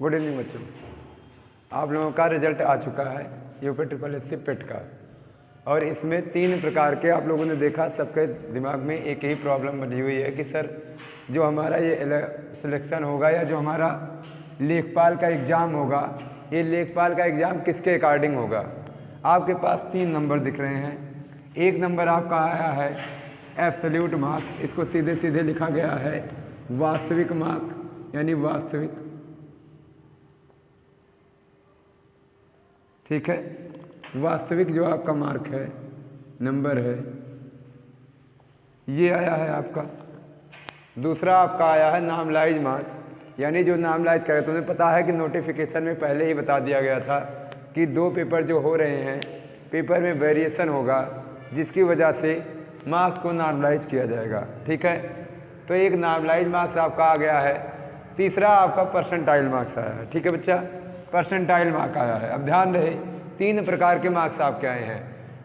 Good evening बच्चों, आप लोगों का रिजल्ट आ चुका है यूपी ट्रिपल एस सी पेट का। और इसमें 3 प्रकार के आप लोगों ने देखा, सबके दिमाग में एक ही प्रॉब्लम बनी हुई है कि सर जो हमारा ये सिलेक्शन होगा या जो हमारा लेखपाल का एग्ज़ाम होगा, ये लेखपाल का एग्ज़ाम किसके अकॉर्डिंग होगा। आपके पास 3 नंबर दिख रहे हैं। एक नंबर आपका आया है एब्सोल्यूट मार्क्स, इसको सीधे सीधे लिखा गया है वास्तविक मार्क, यानी वास्तविक, ठीक है। वास्तविक जो आपका मार्क है, नंबर है, ये आया है आपका। दूसरा आपका आया है नार्मलाइज मार्क्स, यानी जो नार्मलाइज करे, तुम्हें पता है कि नोटिफिकेशन में पहले ही बता दिया गया था कि 2 पेपर जो हो रहे हैं, पेपर में वेरिएशन होगा, जिसकी वजह से मार्क्स को नॉर्मलाइज किया जाएगा, ठीक है। तो एक नॉर्मलाइज मार्क्स आपका आ गया है। तीसरा आपका परसेंटाइल मार्क्स आया है, ठीक है बच्चा, परसेंटाइल मार्क आया है। अब ध्यान रहे 3 प्रकार के मार्क्स आपके आए हैं।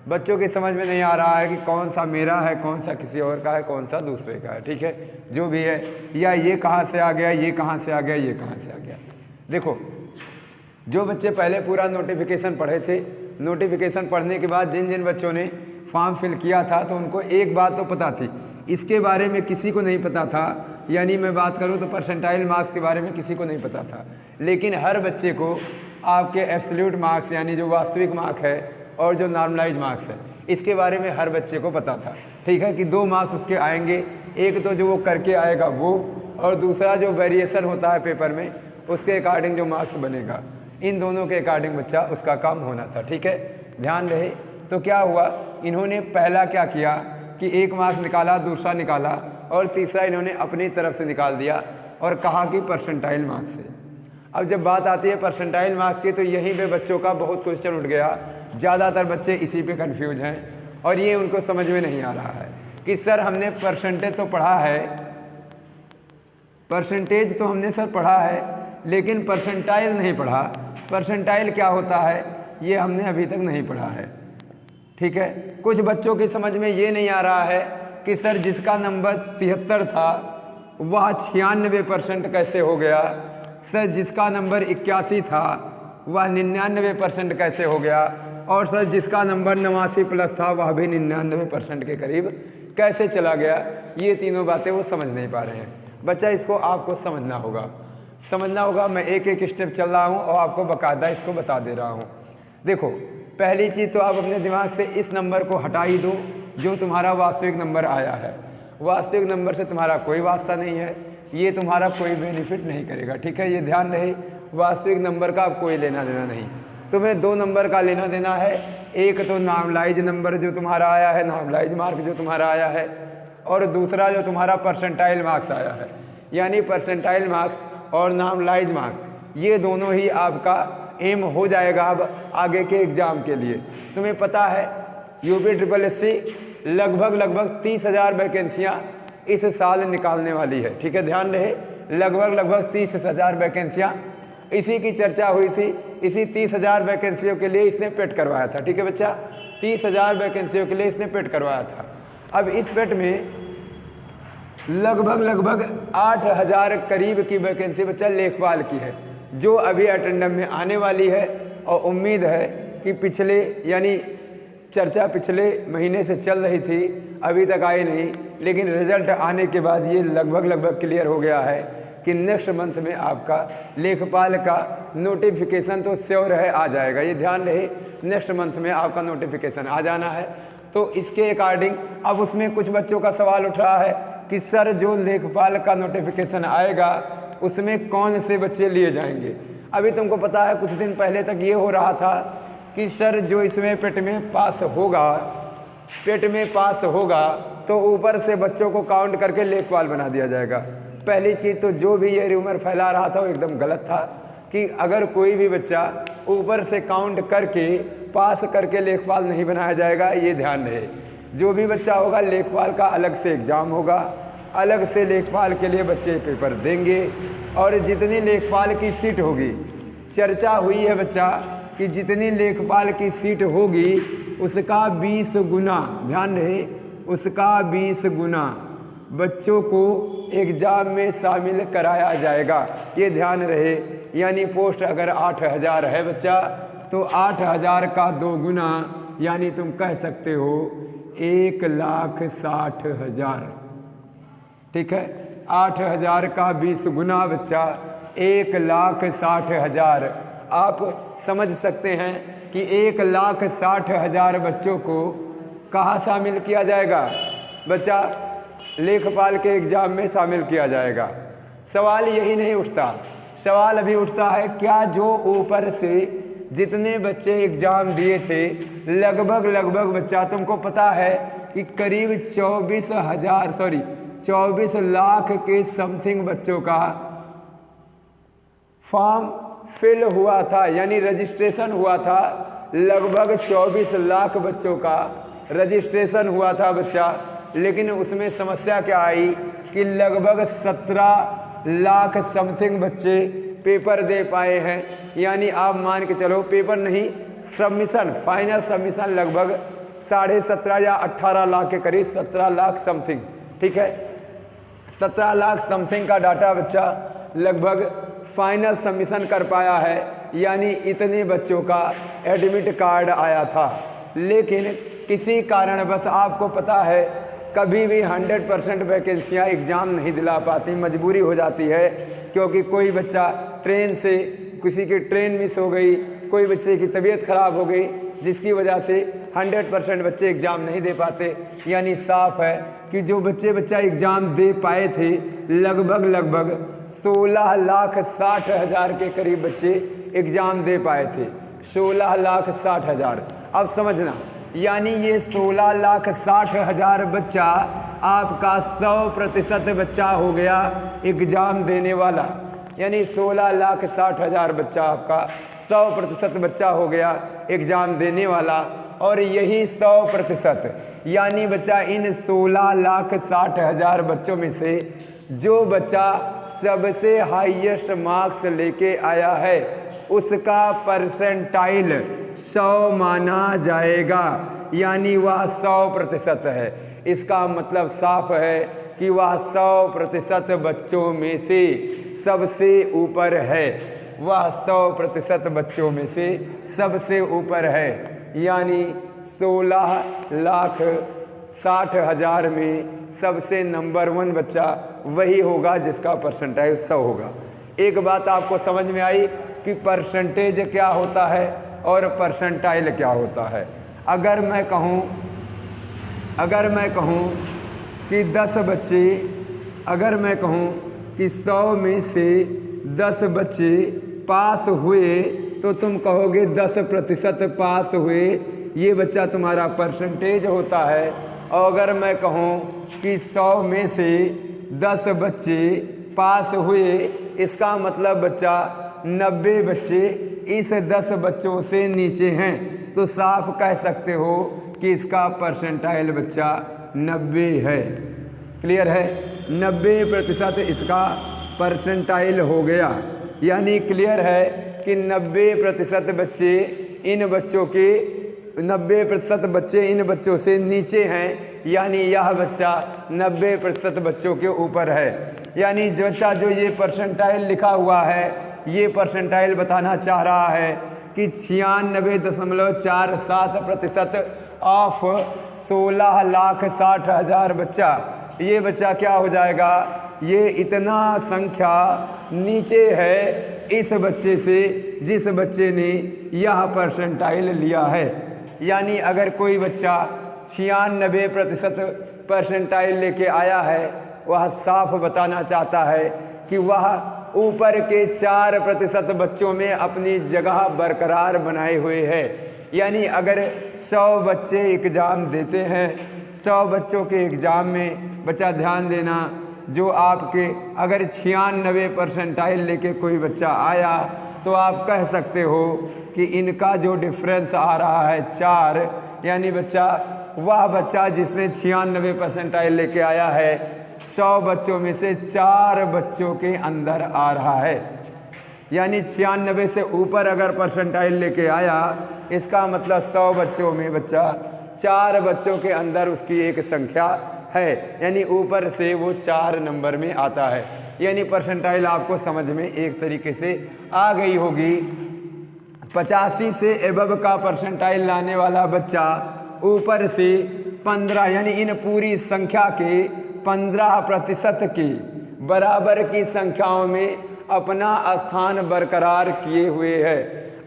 बच्चों की समझ में नहीं आ रहा है कि कौन सा मेरा है, कौन सा किसी और का है, कौन सा दूसरे का है, ठीक है, जो भी है, या ये कहाँ से आ गया, ये कहाँ से आ गया, ये कहाँ से आ गया। देखो, जो बच्चे पहले पूरा नोटिफिकेशन पढ़े थे, नोटिफिकेशन पढ़ने के बाद जिन जिन बच्चों ने फॉर्म फिल किया था, तो उनको एक बात तो पता थी, इसके बारे में किसी को नहीं पता था। यानी मैं बात करूं तो परसेंटाइल मार्क्स के बारे में किसी को नहीं पता था, लेकिन हर बच्चे को आपके एब्सोल्यूट मार्क्स यानी जो वास्तविक मार्क है और जो नॉर्मलाइज मार्क्स है, इसके बारे में हर बच्चे को पता था, ठीक है, कि 2 मार्क्स उसके आएंगे। एक तो जो वो करके आएगा वो, और दूसरा जो वेरिएशन होता है पेपर में, उसके अकॉर्डिंग जो मार्क्स बनेगा। इन दोनों के अकॉर्डिंग बच्चा उसका काम होना था, ठीक है, ध्यान रहे। तो क्या हुआ, इन्होंने पहला क्या किया कि 1 मार्क्स निकाला, दूसरा निकाला, और तीसरा इन्होंने अपनी तरफ से निकाल दिया और कहा कि परसेंटाइल मार्क्स से। अब जब बात आती है परसेंटाइल मार्क्स की, तो यहीं पे बच्चों का बहुत क्वेश्चन उठ गया। ज़्यादातर बच्चे इसी पे कंफ्यूज हैं और ये उनको समझ में नहीं आ रहा है कि सर हमने परसेंटेज तो पढ़ा है, परसेंटेज तो हमने सर पढ़ा है, लेकिन परसेंटाइल नहीं पढ़ा। परसेंटाइल क्या होता है ये हमने अभी तक नहीं पढ़ा है, ठीक है। कुछ बच्चों की समझ में ये नहीं आ रहा है कि सर जिसका नंबर 73 था वह 96% कैसे हो गया, सर जिसका नंबर 81 था वह 99% कैसे हो गया, और सर जिसका नंबर 89 प्लस था वह भी 99% के करीब कैसे चला गया। ये तीनों बातें वो समझ नहीं पा रहे हैं। बच्चा इसको आपको समझना होगा। मैं एक एक स्टेप चल रहा हूँ और आपको बाकायदा इसको बता दे रहा हूँ। देखो, पहली चीज़ तो आप अपने दिमाग से इस नंबर को हटा ही दो जो तुम्हारा वास्तविक नंबर आया है। वास्तविक नंबर से तुम्हारा कोई वास्ता नहीं है, ये तुम्हारा कोई बेनिफिट नहीं करेगा, ठीक है, ये ध्यान रहे। वास्तविक नंबर का कोई लेना देना नहीं, तुम्हें 2 नंबर का लेना देना है। एक तो नॉर्मलाइज नंबर जो तुम्हारा आया है, नॉर्मलाइज मार्क जो तुम्हारा आया है, और दूसरा जो तुम्हारा परसेंटाइल मार्क्स आया है। यानी परसेंटाइल मार्क्स और नॉर्मलाइज मार्क्स, ये दोनों ही आपका एम हो जाएगा अब आगे के एग्ज़ाम के लिए। तुम्हें पता है यूपी ट्रिपल एस सी लगभग 30,000 वैकेंसियाँ इस साल निकालने वाली है, ठीक है, ध्यान रहे, लगभग 30,000 वैकेंसियाँ। इसी की चर्चा हुई थी, इसी 30,000 वैकेंसियों के लिए इसने पेट करवाया था, ठीक है बच्चा, 30,000 वैकेंसियों के लिए इसने पेट करवाया था। अब इस पेट में लगभग 8,000 करीब की वैकेंसी बच्चा लेखपाल की है, जो अभी अटेंडम में आने वाली है। और उम्मीद है कि चर्चा पिछले महीने से चल रही थी, अभी तक आई नहीं, लेकिन रिजल्ट आने के बाद ये लगभग क्लियर हो गया है कि नेक्स्ट मंथ में आपका लेखपाल का नोटिफिकेशन तो श्योर है आ जाएगा। ये ध्यान रहे, नेक्स्ट मंथ में आपका नोटिफिकेशन आ जाना है। तो इसके अकॉर्डिंग अब उसमें कुछ बच्चों का सवाल उठ रहा है कि सर जो लेखपाल का नोटिफिकेशन आएगा उसमें कौन से बच्चे लिए जाएंगे। अभी तुमको पता है कुछ दिन पहले तक ये हो रहा था कि सर जो इसमें पेट में पास होगा तो ऊपर से बच्चों को काउंट करके लेखपाल बना दिया जाएगा। पहली चीज़ तो जो भी ये रूमर फैला रहा था वो एकदम गलत था कि अगर कोई भी बच्चा ऊपर से काउंट करके पास करके लेखपाल नहीं बनाया जाएगा। ये ध्यान रहे, जो भी बच्चा होगा लेखपाल का अलग से एग्ज़ाम होगा, अलग से लेखपाल के लिए बच्चे पेपर देंगे, और जितनी लेखपाल की सीट होगी, चर्चा हुई है बच्चा कि जितनी लेखपाल की सीट होगी उसका 20 गुना, ध्यान रहे, उसका 20 गुना बच्चों को एग्ज़ाम में शामिल कराया जाएगा। ये ध्यान रहे, यानी पोस्ट अगर 8,000 है बच्चा, तो 8,000 का 2 गुना, यानी तुम कह सकते हो 1,60,000। ठीक है, 8,000 का 20 गुना बच्चा 1,60,000। आप समझ सकते हैं कि 1,60,000 बच्चों को कहाँ शामिल किया जाएगा बच्चा? लेखपाल के एग्जाम में शामिल किया जाएगा। सवाल यही नहीं उठता, सवाल अभी उठता है क्या जो ऊपर से जितने बच्चे एग्जाम दिए थे लगभग बच्चा, तुमको पता है कि करीब 24 लाख के समथिंग बच्चों का फॉर्म फिल हुआ था, यानी रजिस्ट्रेशन हुआ था। लगभग 24 लाख बच्चों का रजिस्ट्रेशन हुआ था बच्चा, लेकिन उसमें समस्या क्या आई कि लगभग 17 लाख समथिंग बच्चे पेपर दे पाए हैं। यानी आप मान के चलो, पेपर नहीं, सबमिशन, फाइनल सबमिशन लगभग 17.5 या 18 लाख के करीब, 17 लाख समथिंग। ठीक है, 17 लाख समथिंग का डाटा बच्चा लगभग फाइनल सबमिशन कर पाया है, यानी इतने बच्चों का एडमिट कार्ड आया था। लेकिन किसी कारण बस आपको पता है कभी भी 100% वैकेंसियाँ एग्ज़ाम नहीं दिला पाती, मजबूरी हो जाती है, क्योंकि कोई बच्चा ट्रेन से, किसी की ट्रेन मिस हो गई, कोई बच्चे की तबीयत ख़राब हो गई, जिसकी वजह से 100% बच्चे एग्ज़ाम नहीं दे पाते। यानी साफ है कि जो बच्चा एग्ज़ाम दे पाए थे लगभग 16,60,000 के करीब बच्चे एग्ज़ाम दे पाए थे, 16,60,000। अब समझना, यानी ये 16,60,000 बच्चा आपका 100% बच्चा हो गया एग्ज़ाम देने वाला। यानी 16,60,000 बच्चा आपका 100% बच्चा हो गया एग्ज़ाम देने वाला। और यही 100%, यानी बच्चा इन 16,60,000 बच्चों में से जो बच्चा सबसे हाईएस्ट मार्क्स लेके आया है उसका परसेंटाइल 100 माना जाएगा, यानी वह 100% है। इसका मतलब साफ है कि वह 100% बच्चों में से सबसे ऊपर है, वह 100% बच्चों में से सबसे ऊपर है। यानी 16,60,000 में सबसे नंबर 1 बच्चा वही होगा जिसका परसेंटाइल 100 होगा। एक बात आपको समझ में आई कि परसेंटेज क्या होता है और परसेंटाइल क्या होता है। अगर मैं कहूँ कि 10 बच्चे, अगर मैं कहूँ कि 100 में से 10 बच्चे पास हुए तो तुम कहोगे 10% पास हुए, ये बच्चा तुम्हारा परसेंटेज होता है। और अगर मैं कहूँ कि 100 में से 10 बच्चे पास हुए, इसका मतलब बच्चा 90 बच्चे इस 10 बच्चों से नीचे हैं, तो साफ कह सकते हो कि इसका परसेंटाइल बच्चा 90 है। क्लियर है? 90% इसका परसेंटाइल हो गया। यानी क्लियर है कि 90% बच्चे इन बच्चों के 90% बच्चे इन बच्चों से नीचे हैं, यानी यह बच्चा 90% बच्चों के ऊपर है। यानी बच्चा जो ये परसेंटाइल लिखा हुआ है, ये परसेंटाइल बताना चाह रहा है कि 96.47% ऑफ 16,60,000 बच्चा, ये बच्चा क्या हो जाएगा, ये इतना संख्या नीचे है इस बच्चे से जिस बच्चे ने यह परसेंटाइल लिया है। यानी अगर कोई बच्चा 96% परसेंटाइल लेके आया है, वह साफ बताना चाहता है कि वह ऊपर के 4% बच्चों में अपनी जगह बरकरार बनाए हुए है। यानी अगर 100 बच्चे एग्ज़ाम देते हैं, 100 बच्चों के एग्ज़ाम में बच्चा ध्यान देना, जो आपके अगर 96 परसेंटाइल लेके कोई बच्चा आया तो आप कह सकते हो कि इनका जो डिफरेंस आ रहा है 4, यानी बच्चा वह बच्चा जिसने 96 परसेंटाइल लेके आया है 100 बच्चों में से 4 बच्चों के अंदर आ रहा है। यानी 96 से ऊपर अगर परसेंटाइल लेके आया, इसका मतलब 100 बच्चों में बच्चा 4 बच्चों के अंदर उसकी एक संख्या है, यानी ऊपर से वो 4 नंबर में आता है। यानी परसेंटाइल आपको समझ में एक तरीके से आ गई होगी। 85 से एबव का परसेंटाइल लाने वाला बच्चा ऊपर से 15 यानी इन पूरी संख्या के 15% की बराबर की संख्याओं में अपना स्थान बरकरार किए हुए है।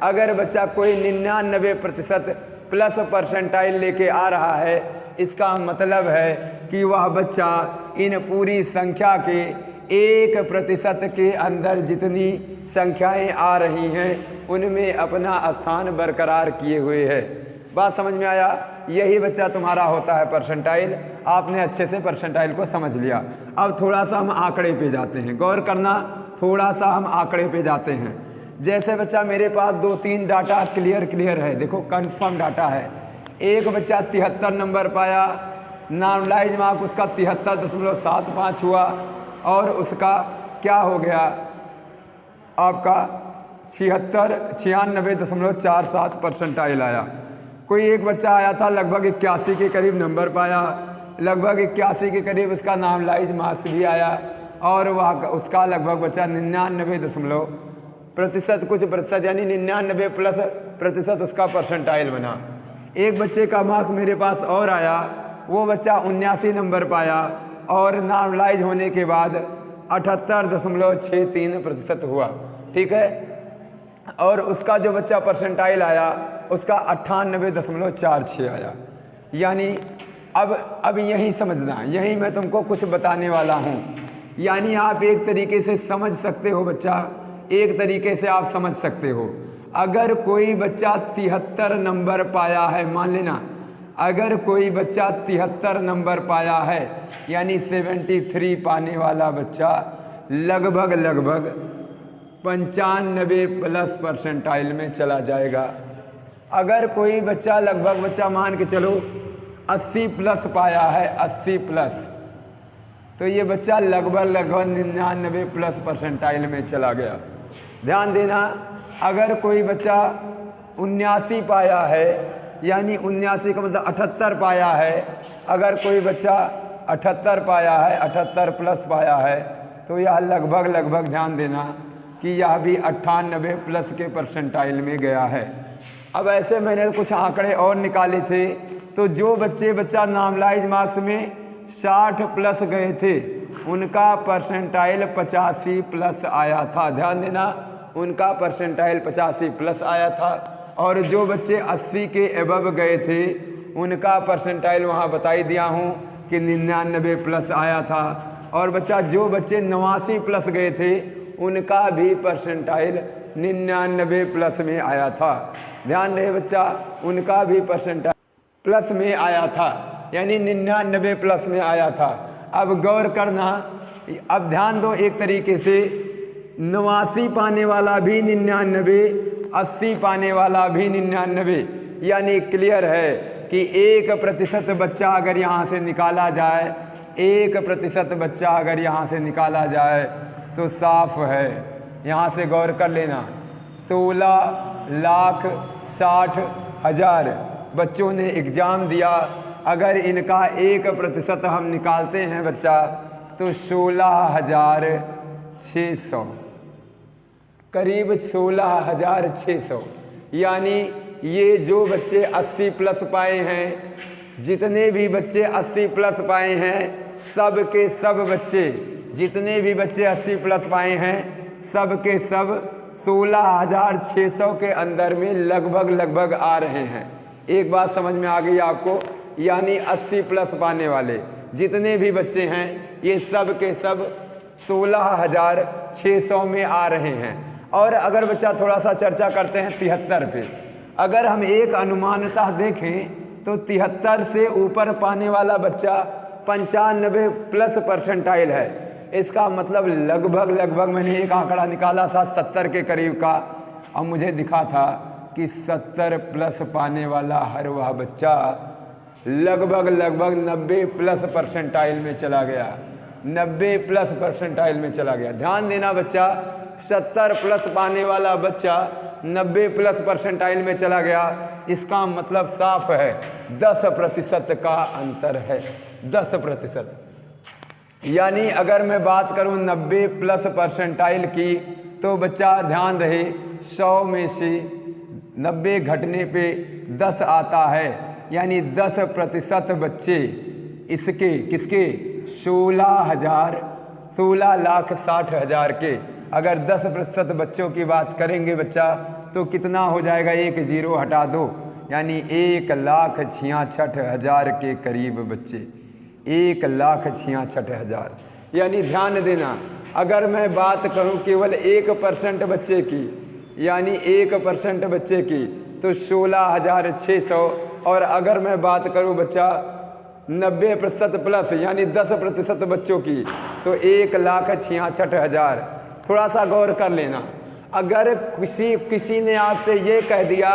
अगर बच्चा कोई 99% प्लस परसेंटाइल लेके आ रहा है, इसका मतलब है कि वह बच्चा इन पूरी संख्या के 1% के अंदर जितनी संख्याएं आ रही हैं उनमें अपना स्थान बरकरार किए हुए है। बात समझ में आया? यही बच्चा तुम्हारा होता है परसेंटाइल। आपने अच्छे से परसेंटाइल को समझ लिया। अब थोड़ा सा हम आंकड़े पे जाते हैं, गौर करना, थोड़ा सा हम आंकड़े पे जाते हैं। जैसे बच्चा मेरे पास 2-3 डाटा क्लियर है, देखो कंफर्म डाटा है। एक बच्चा 73 नंबर पाया, नॉर्मलाइज मार्क उसका 73.75 हुआ और उसका क्या हो गया आपका 96.47 परसेंटाइल आया। कोई एक बच्चा आया था लगभग 81 के करीब नंबर पाया, लगभग 81 के करीब उसका नॉर्मलाइज मार्क्स भी आया और वह उसका लगभग बच्चा 99% कुछ प्रतिशत यानी 99+ उसका परसेंटाइल बना। एक बच्चे का मार्क्स मेरे पास और आया, वो बच्चा 79 नंबर पाया और नॉर्मलाइज होने के बाद 78.63% हुआ, ठीक है। और उसका जो बच्चा परसेंटाइल आया उसका 98.46 आया। यानी अब यही समझना, यही मैं तुमको कुछ बताने वाला हूँ। यानी आप एक तरीके से समझ सकते हो बच्चा, एक तरीके से आप समझ सकते हो। अगर कोई बच्चा 73 नंबर पाया है, मान लेना अगर कोई बच्चा 73 नंबर पाया है यानी 73 पाने वाला बच्चा लगभग 95+ परसेंटाइल में चला जाएगा। अगर कोई बच्चा लगभग बच्चा मान के चलो 80+ पाया है, 80+, तो ये बच्चा लगभग 99+ परसेंटाइल में चला गया। ध्यान देना, अगर कोई बच्चा 79 पाया है यानी 79 का मतलब 78 पाया है, अगर कोई बच्चा 78 पाया है, 78+ पाया है, तो यह लगभग ध्यान देना कि यह भी 98+ के परसेंटाइल में गया है। अब ऐसे मैंने कुछ आंकड़े और निकाले थे, तो जो बच्चा नॉर्मलाइज मार्क्स में 60+ गए थे उनका परसेंटाइल 85+ आया था। ध्यान देना, उनका परसेंटाइल 85+ आया था। और जो बच्चे 80 के एबव गए थे उनका परसेंटाइल वहाँ बता ही दिया हूँ कि 99+ आया था। और बच्चा जो बच्चे 89+ गए थे उनका भी परसेंटाइल 99+ में आया था। ध्यान रहे बच्चा, उनका भी परसेंटाइल प्लस में आया था, यानी 99+ में आया था। अब गौर करना, अब ध्यान दो, एक तरीके से 89 पाने वाला भी 99, 80 पाने वाला भी 99, यानी क्लियर है कि 1% बच्चा अगर यहाँ से निकाला जाए, 1% बच्चा अगर यहाँ से निकाला जाए तो साफ है। यहाँ से गौर कर लेना, 16,60,000 बच्चों ने एग्ज़ाम दिया। अगर इनका 1% हम निकालते हैं बच्चा तो 16,600, करीब 16,600। यानी ये जो बच्चे 80+ पाए हैं, जितने भी बच्चे 80+ पाए हैं, सब के सब बच्चे, जितने भी बच्चे 80+ पाए हैं, सब के सब 16,600 के अंदर में लगभग आ रहे हैं। एक बात समझ में आ गई आपको? यानी 80+ पाने वाले जितने भी बच्चे हैं ये सब के सब 16,600 में आ रहे हैं। और अगर बच्चा थोड़ा सा चर्चा करते हैं 73 पे, अगर हम एक अनुमानतः देखें तो 73 से ऊपर पाने वाला बच्चा 95+ परसेंटाइल है। इसका मतलब लगभग मैंने एक आंकड़ा निकाला था 70 के करीब का, अब मुझे दिखा था कि 70+ पाने वाला हर वह बच्चा लगभग 90+ परसेंटाइल में चला गया, 90+ परसेंटाइल में चला गया। ध्यान देना बच्चा, 70+ पाने वाला बच्चा 90+ परसेंटाइल में चला गया, इसका मतलब साफ है 10% का अंतर है, 10%। यानी अगर मैं बात करूं 90 प्लस परसेंटाइल की, तो बच्चा ध्यान रहे 100 में से 90 घटने पे 10 आता है, यानी 10% बच्चे इसके किसके 16,60,000 के अगर 10% बच्चों की बात करेंगे बच्चा, तो कितना हो जाएगा, एक जीरो हटा दो, यानी 1,66,000 के करीब बच्चे, 1,66,000। यानी ध्यान देना, अगर मैं बात करूं केवल 1% बच्चे की, यानी 1% बच्चे की, तो 16,600, और अगर मैं बात करूं बच्चा 90% प्लस यानी 10% बच्चों की, तो 1,66,000। थोड़ा सा गौर कर लेना, अगर किसी ने आपसे ये कह दिया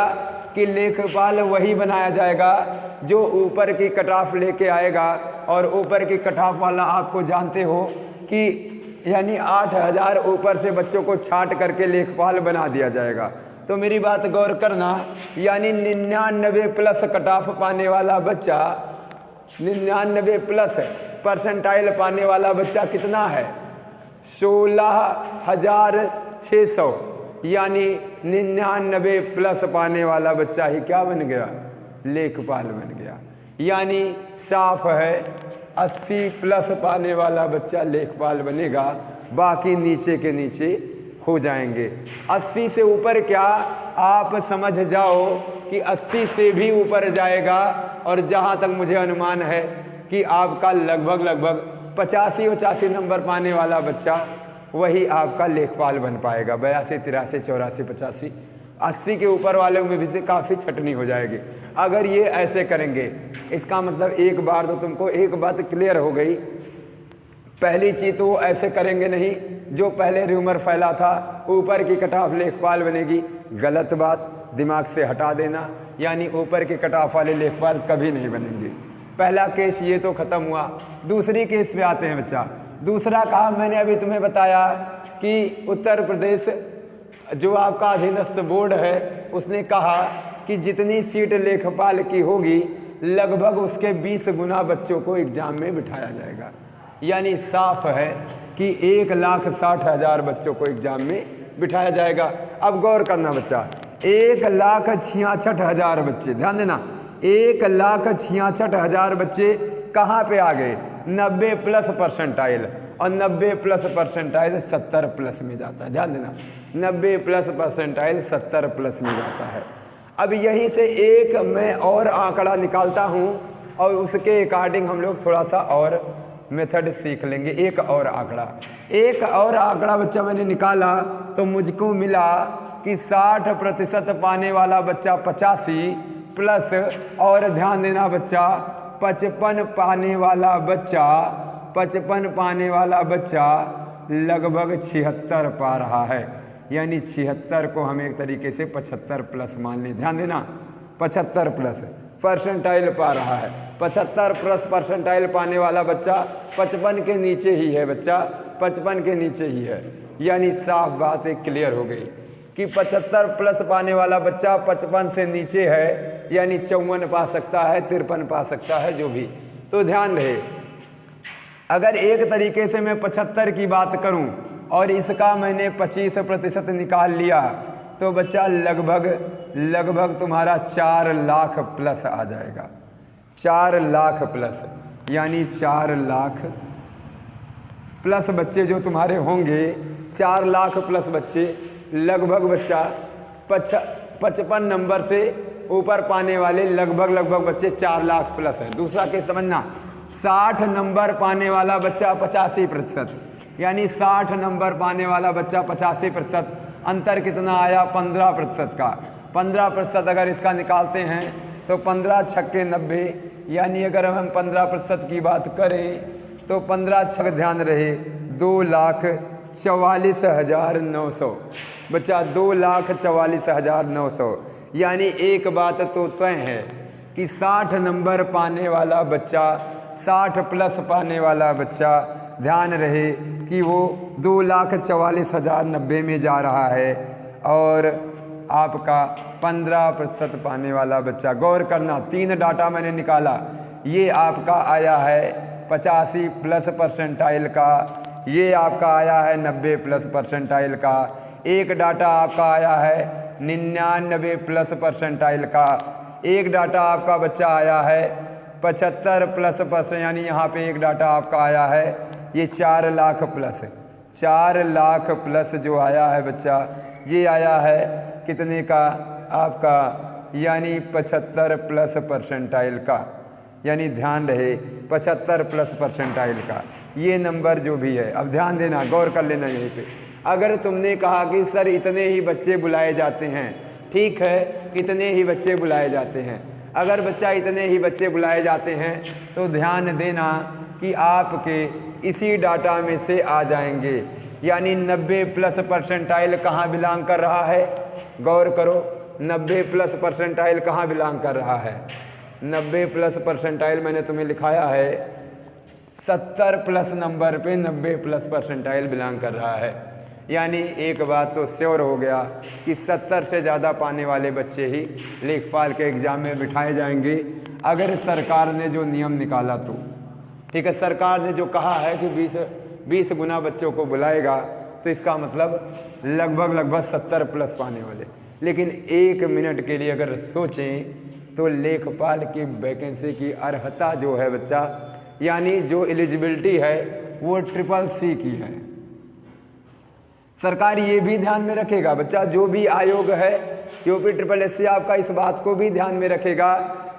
कि लेखपाल वही बनाया जाएगा जो ऊपर की कट ऑफ लेके आएगा, और ऊपर की कट ऑफ वाला आपको जानते हो कि यानी 8,000 ऊपर से बच्चों को छांट करके लेखपाल बना दिया जाएगा, तो मेरी बात गौर करना, यानी 99 प्लस कट ऑफ पाने वाला बच्चा, 99 प्लस परसेंटाइल पाने वाला बच्चा कितना है, 16,600, यानी 99 प्लस पाने वाला बच्चा ही क्या बन गया, लेखपाल बन गया। यानी साफ है 80 प्लस पाने वाला बच्चा लेखपाल बनेगा, बाकी नीचे के नीचे हो जाएंगे। 80 से ऊपर क्या, आप समझ जाओ कि 80 से भी ऊपर जाएगा, और जहाँ तक मुझे अनुमान है कि आपका लगभग 85-85 नंबर पाने वाला बच्चा वही आपका लेखपाल बन पाएगा। 82, 83, 84, 85, 80 के ऊपर वाले में भी से काफ़ी छटनी हो जाएगी अगर ये ऐसे करेंगे। इसका मतलब एक बार तो तुमको एक बात क्लियर हो गई, पहली चीज़ तो वो ऐसे करेंगे नहीं जो पहले र्यूमर फैला था, ऊपर की कटाफ लेखपाल बनेगी, गलत बात, दिमाग से हटा देना, यानी ऊपर के कट ऑफ वाले लेखपाल कभी नहीं बनेंगे। पहला केस ये तो ख़त्म हुआ। दूसरी केस पे आते हैं बच्चा। दूसरा काम मैंने अभी तुम्हें बताया कि उत्तर प्रदेश जो आपका अधीनस्थ बोर्ड है उसने कहा कि जितनी सीट लेखपाल की होगी लगभग उसके 20 गुना बच्चों को एग्जाम में बिठाया जाएगा। यानी साफ है कि 1,60,000 बच्चों को एग्जाम में बिठाया जाएगा। अब गौर करना बच्चा, 1,66,000 बच्चे, ध्यान देना, 1,66,000 बच्चे कहाँ पे आ गए, 90 प्लस परसेंटाइल, और 90 प्लस परसेंटाइल 70 प्लस में जाता है। ध्यान देना, 90 प्लस परसेंटाइल 70 प्लस में जाता है। अब यहीं से एक मैं और आंकड़ा निकालता हूँ और उसके अकॉर्डिंग हम लोग थोड़ा सा और मेथड सीख लेंगे। एक और आंकड़ा बच्चा मैंने निकाला तो मुझको मिला कि 60% पाने वाला बच्चा 85 प्लस, और ध्यान देना बच्चा 55 पाने वाला बच्चा लगभग 76 पा रहा है। यानी 76 को हम एक तरीके से 75 प्लस मान लें। ध्यान देना, 75 प्लस परसेंटाइल पा रहा है। 75 प्लस परसेंटाइल पाने वाला बच्चा 55 के नीचे ही है, बच्चा 55 के नीचे ही है। यानी साफ बात एक क्लियर हो गई कि 75 प्लस पाने वाला बच्चा 55 से नीचे है, यानी 54 पा सकता है, 53 पा सकता है, जो भी। तो ध्यान रहे, अगर एक तरीके से मैं 75 की बात करूं और इसका मैंने 25% निकाल लिया तो बच्चा लगभग तुम्हारा 4 लाख प्लस आ जाएगा। 4 लाख प्लस, यानी 4 लाख प्लस बच्चे जो तुम्हारे होंगे, 4 लाख प्लस बच्चे, लगभग बच्चा 55 नंबर से ऊपर पाने वाले लगभग बच्चे 4 लाख प्लस है। दूसरा केस समझना, 60 नंबर पाने वाला बच्चा 85%, यानी 60 नंबर पाने वाला बच्चा 85%। अंतर कितना आया, 15% का। 15% अगर इसका निकालते हैं तो 15 छक्के 90, यानी अगर हम 15% की बात करें तो 15 छक, ध्यान रहे, 2,44,900 बच्चा, 2,44,900। यानी एक बात तो तय है कि 60 नंबर पाने वाला बच्चा, 60 प्लस पाने वाला बच्चा, ध्यान रहे कि वो 2,44,090 में जा रहा है, और आपका 15% पाने वाला बच्चा, गौर करना 3 डाटा मैंने निकाला, ये आपका आया है 85+ परसेंटाइल का, ये आपका आया है 90+ परसेंटाइल का। एक डाटा आपका आया है 99+ परसेंटाइल का। एक डाटा आपका बच्चा आया है 75+ परसेंट, यानी यहाँ पे एक डाटा आपका आया है ये 4 लाख प्लस। 4 लाख प्लस जो आया है बच्चा, ये आया है कितने का आपका, यानी 75+ परसेंटाइल का। यानी ध्यान रहे 75+ परसेंटाइल का ये नंबर जो भी है। अब ध्यान देना, गौर कर लेना यहीं पे। अगर तुमने कहा कि सर इतने ही बच्चे बुलाए जाते हैं, ठीक है, इतने ही बच्चे बुलाए जाते हैं। अगर बच्चा इतने ही बच्चे बुलाए जाते हैं तो ध्यान देना कि आपके इसी डाटा में से आ जाएंगे। यानी 90+ परसेंटाइल कहाँ बिलोंग कर रहा है, गौर करो, 90+ परसेंटाइल कहाँ बिलोंग कर रहा है। 90+ परसेंटाइल मैंने तुम्हें लिखाया है 70+ नंबर पे 90+ परसेंटाइल बिलोंग कर रहा है। यानी एक बात तो श्योर हो गया कि 70 से ज़्यादा पाने वाले बच्चे ही लेखपाल के एग्ज़ाम में बिठाए जाएंगे, अगर सरकार ने जो नियम निकाला तो। ठीक है, सरकार ने जो कहा है कि 20 गुना बच्चों को बुलाएगा, तो इसका मतलब लगभग 70+ पाने वाले। लेकिन 1 मिनट के लिए अगर सोचें तो लेखपाल की वैकेंसी की अर्हता जो है बच्चा, यानी जो एलिजिबिलिटी है वो CCC की है। सरकार ये भी ध्यान में रखेगा बच्चा, जो भी आयोग है UPSSC आपका इस बात को भी ध्यान में रखेगा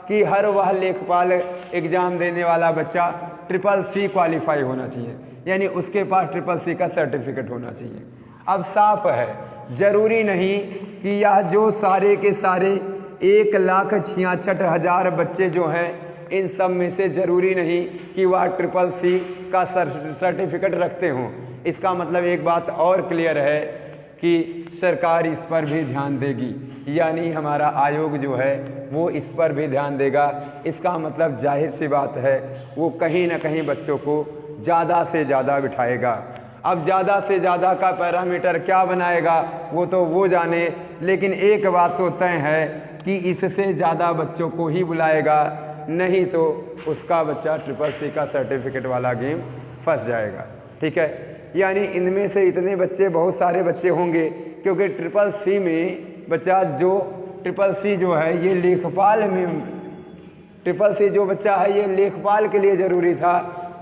कि हर वह लेखपाल एग्जाम देने वाला बच्चा CCC क्वालिफाई होना चाहिए, यानी उसके पास CCC का सर्टिफिकेट होना चाहिए। अब साफ है, जरूरी नहीं कि यह जो सारे के सारे 1,66,000 बच्चे जो हैं, इन सब में से ज़रूरी नहीं कि वह CCC का सर्टिफिकेट रखते हों। इसका मतलब एक बात और क्लियर है कि सरकार इस पर भी ध्यान देगी, यानी हमारा आयोग जो है वो इस पर भी ध्यान देगा। इसका मतलब जाहिर सी बात है वो कहीं ना कहीं बच्चों को ज़्यादा से ज़्यादा बिठाएगा। अब ज़्यादा से ज़्यादा का पैरामीटर क्या बनाएगा वो तो वो जाने, लेकिन एक बात तो तय है कि इससे ज़्यादा बच्चों को ही बुलाएगा, नहीं तो उसका बच्चा CCC का सर्टिफिकेट वाला गेम फंस जाएगा। ठीक है, यानी इनमें से इतने बच्चे, बहुत सारे बच्चे होंगे, क्योंकि CCC में बच्चा जो CCC जो है ये लेखपाल में, CCC जो बच्चा है ये लेखपाल के लिए ज़रूरी था,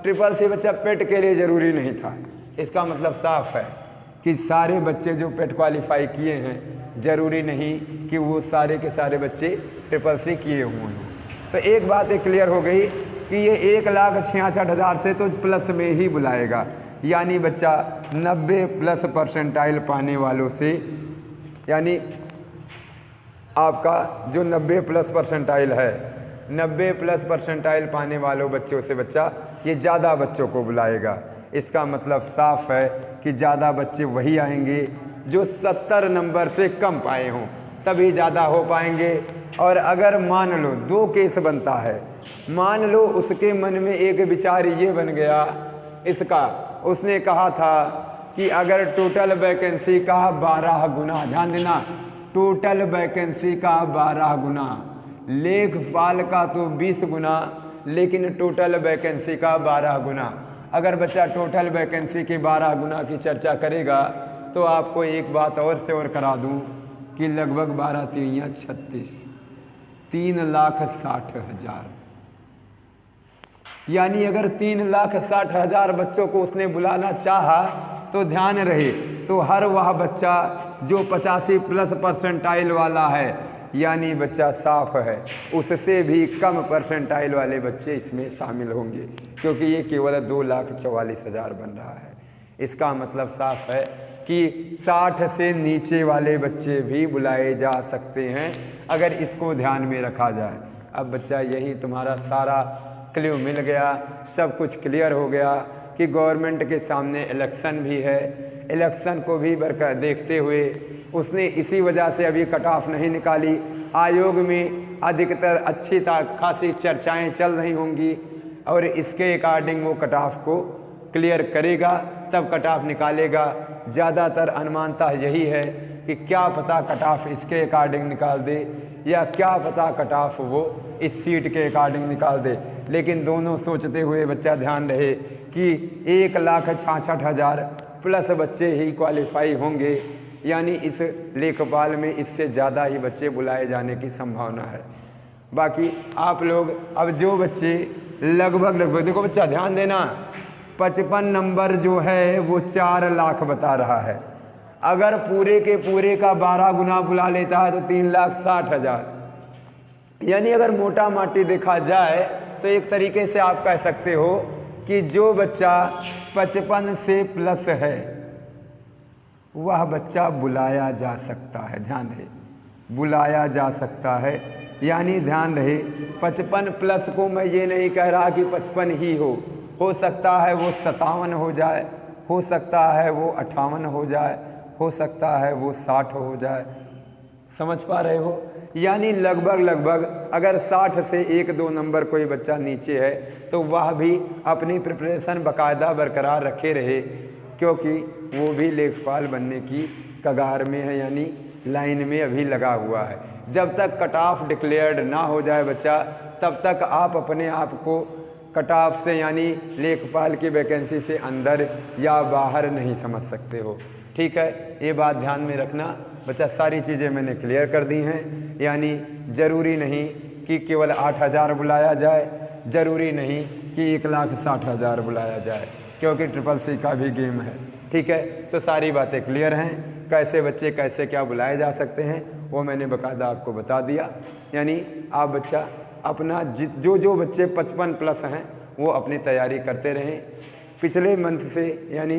CCC बच्चा पेट के लिए ज़रूरी नहीं था। इसका मतलब साफ है कि सारे बच्चे जो पेट क्वालिफाई किए हैं, ज़रूरी नहीं कि वो सारे के सारे बच्चे CCC किए हुए हों। तो एक बात एक क्लियर हो गई कि ये 1,66,000 से तो प्लस में ही बुलाएगा, यानी बच्चा 90+ परसेंटाइल पाने वालों से, यानी आपका जो 90+ परसेंटाइल है, 90+ परसेंटाइल पाने वालों बच्चों से बच्चा ये ज़्यादा बच्चों को बुलाएगा। इसका मतलब साफ है कि ज़्यादा बच्चे वही आएंगे जो 70 नंबर से कम पाए हों, तभी ज़्यादा हो पाएंगे। और अगर मान लो 2 केस बनता है, मान लो उसके मन में एक विचार ये बन गया इसका, उसने कहा था कि अगर टोटल वैकेंसी का 12 गुना, ध्यान देना, टोटल वैकेंसी का 12 गुना, लेखपाल का तो 20 गुना, लेकिन टोटल वैकेंसी का 12 गुना। अगर बच्चा टोटल वैकेंसी के 12 गुना की चर्चा करेगा तो आपको एक बात और से और करा दूं कि लगभग 12 3 36, 3,60,000, यानी अगर 3,60,000 बच्चों को उसने बुलाना चाहा तो ध्यान रहे, तो हर वह बच्चा जो 85+ परसेंटाइल वाला है, यानी बच्चा साफ है, उससे भी कम परसेंटाइल वाले बच्चे इसमें शामिल होंगे, क्योंकि ये केवल 2,44,000 बन रहा है। इसका मतलब साफ है कि 60 से नीचे वाले बच्चे भी बुलाए जा सकते हैं अगर इसको ध्यान में रखा जाए। अब बच्चा यही तुम्हारा सारा क्ल्यू मिल गया, सब कुछ क्लियर हो गया कि गवर्नमेंट के सामने इलेक्शन भी है, इलेक्शन को भी देखते हुए उसने इसी वजह से अभी कट ऑफ नहीं निकाली। आयोग में अधिकतर अच्छी खासी चर्चाएं चल रही होंगी और इसके अकॉर्डिंग वो कट ऑफ को क्लियर करेगा, तब कट ऑफ निकालेगा। ज़्यादातर अनुमानता यही है कि क्या पता कट ऑफ इसके अकॉर्डिंग निकाल दे या क्या पता कट ऑफ वो इस सीट के अकॉर्डिंग निकाल दे, लेकिन दोनों सोचते हुए बच्चा ध्यान रहे कि 1,66,000 प्लस बच्चे ही क्वालिफाई होंगे, यानी इस लेखपाल में इससे ज़्यादा ही बच्चे बुलाए जाने की संभावना है। बाकी आप लोग अब जो बच्चे लगभग देखो बच्चा ध्यान देना, 55 नंबर जो है वो 4 लाख बता रहा है। अगर पूरे के पूरे का 12 गुना बुला लेता है तो 3,60,000, यानी अगर मोटा माटी देखा जाए तो एक तरीके से आप कह सकते हो कि जो बच्चा 55 से प्लस है वह बच्चा बुलाया जा सकता है। ध्यान रहे, बुलाया जा सकता है, यानी ध्यान रहे 55 प्लस को मैं ये नहीं कह रहा कि 55 ही हो सकता है वो 57 हो जाए, हो सकता है वो 58 हो जाए, हो सकता है वो 60 हो जाए। समझ पा रहे हो? यानी लगभग अगर 60 से 1-2 नंबर कोई बच्चा नीचे है तो वह भी अपनी प्रिपरेशन बाकायदा बरकरार रखे रहे, क्योंकि वो भी लेखपाल बनने की कगार में है, यानी लाइन में अभी लगा हुआ है। जब तक कट ऑफ डिक्लेयर्ड ना हो जाए बच्चा, तब तक आप अपने आप को कट ऑफ से यानी लेखपाल की वैकेंसी से अंदर या बाहर नहीं समझ सकते हो। ठीक है, ये बात ध्यान में रखना बच्चा। सारी चीज़ें मैंने क्लियर कर दी हैं, यानी ज़रूरी नहीं कि केवल 8,000 बुलाया जाए, ज़रूरी नहीं कि 1,60,000 बुलाया जाए, क्योंकि CCC का भी गेम है। ठीक है, तो सारी बातें क्लियर हैं। कैसे बच्चे कैसे क्या बुलाए जा सकते हैं वो मैंने बाकायदा आपको बता दिया। यानी आप बच्चा अपना जो बच्चे 55 प्लस हैं वो अपनी तैयारी करते रहें। पिछले मंथ से, यानी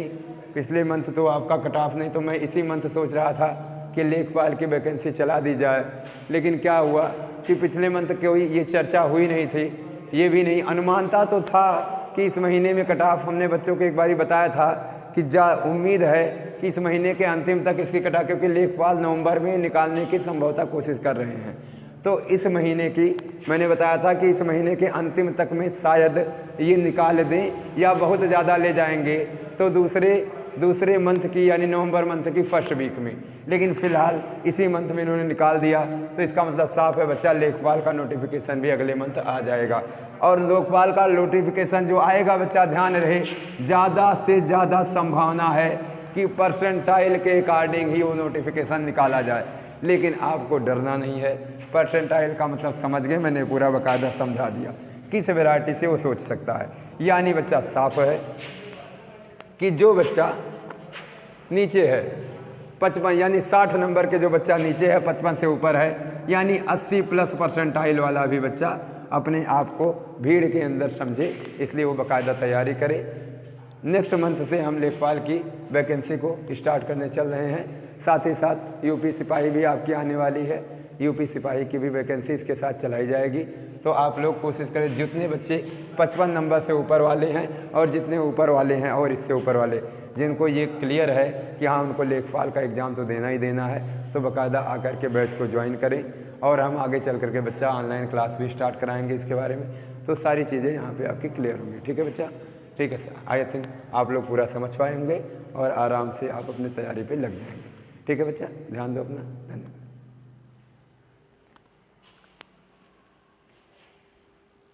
पिछले मंथ तो आपका कट ऑफ नहीं, तो मैं इसी मंथ सोच रहा था कि लेखपाल की वैकेंसी चला दी जाए, लेकिन क्या हुआ कि पिछले मंथ कोई ये चर्चा हुई नहीं थी, ये भी नहीं अनुमानता तो था कि इस महीने में कट ऑफ, हमने बच्चों को एक बारी बताया था कि उम्मीद है कि इस महीने के अंतिम तक इसकी कट ऑफ, क्योंकि लेखपाल नवंबर में निकालने की संभवतः कोशिश कर रहे हैं। तो इस महीने की मैंने बताया था कि इस महीने के अंतिम तक में शायद ये निकाल दें या बहुत ज़्यादा ले जाएंगे तो दूसरे मंथ की, यानी नवंबर मंथ की फर्स्ट वीक में, लेकिन फ़िलहाल इसी मंथ में इन्होंने निकाल दिया। तो इसका मतलब साफ है बच्चा, लेखपाल का नोटिफिकेशन भी अगले मंथ आ जाएगा। और लोकपाल का नोटिफिकेशन जो आएगा बच्चा, ध्यान रहे ज़्यादा से ज़्यादा संभावना है कि परसेंटाइल के अकॉर्डिंग ही वो नोटिफिकेशन निकाला जाए, लेकिन आपको डरना नहीं है। परसेंटाइल का मतलब समझ गए, मैंने पूरा बाकायदा समझा दिया किस वैरायटी से वो सोच सकता है। यानी बच्चा साफ है कि जो बच्चा नीचे है 55, यानी 60 नंबर के जो बच्चा नीचे है, 55 से ऊपर है, यानी 80 प्लस परसेंटाइल वाला भी बच्चा अपने आप को भीड़ के अंदर समझे, इसलिए वो बाकायदा तैयारी करे। नेक्स्ट मंथ से हम लेखपाल की वैकेंसी को स्टार्ट करने चल रहे हैं। साथ ही साथ यूपी सिपाही भी आपकी आने वाली है, यूपी सिपाही की भी वैकेंसी इसके साथ चलाई जाएगी। तो आप लोग कोशिश करें, जितने बच्चे 55 नंबर से ऊपर वाले हैं और जितने ऊपर वाले हैं और इससे ऊपर वाले, जिनको ये क्लियर है कि हाँ उनको लेखपाल का एग्ज़ाम तो देना ही देना है, तो बाकायदा आकर के बैच को ज्वाइन करें। और हम आगे चल करके बच्चा ऑनलाइन क्लास भी स्टार्ट कराएंगे इसके बारे में, तो सारी चीज़ें यहाँ पे आपकी क्लियर होंगी। ठीक है बच्चा? ठीक है सर, आई थिंक आप लोग पूरा समझ पाएंगे और आराम से आप अपनी तैयारी पे लग जाएंगे। ठीक है बच्चा, ध्यान दो अपना। धन्यवाद।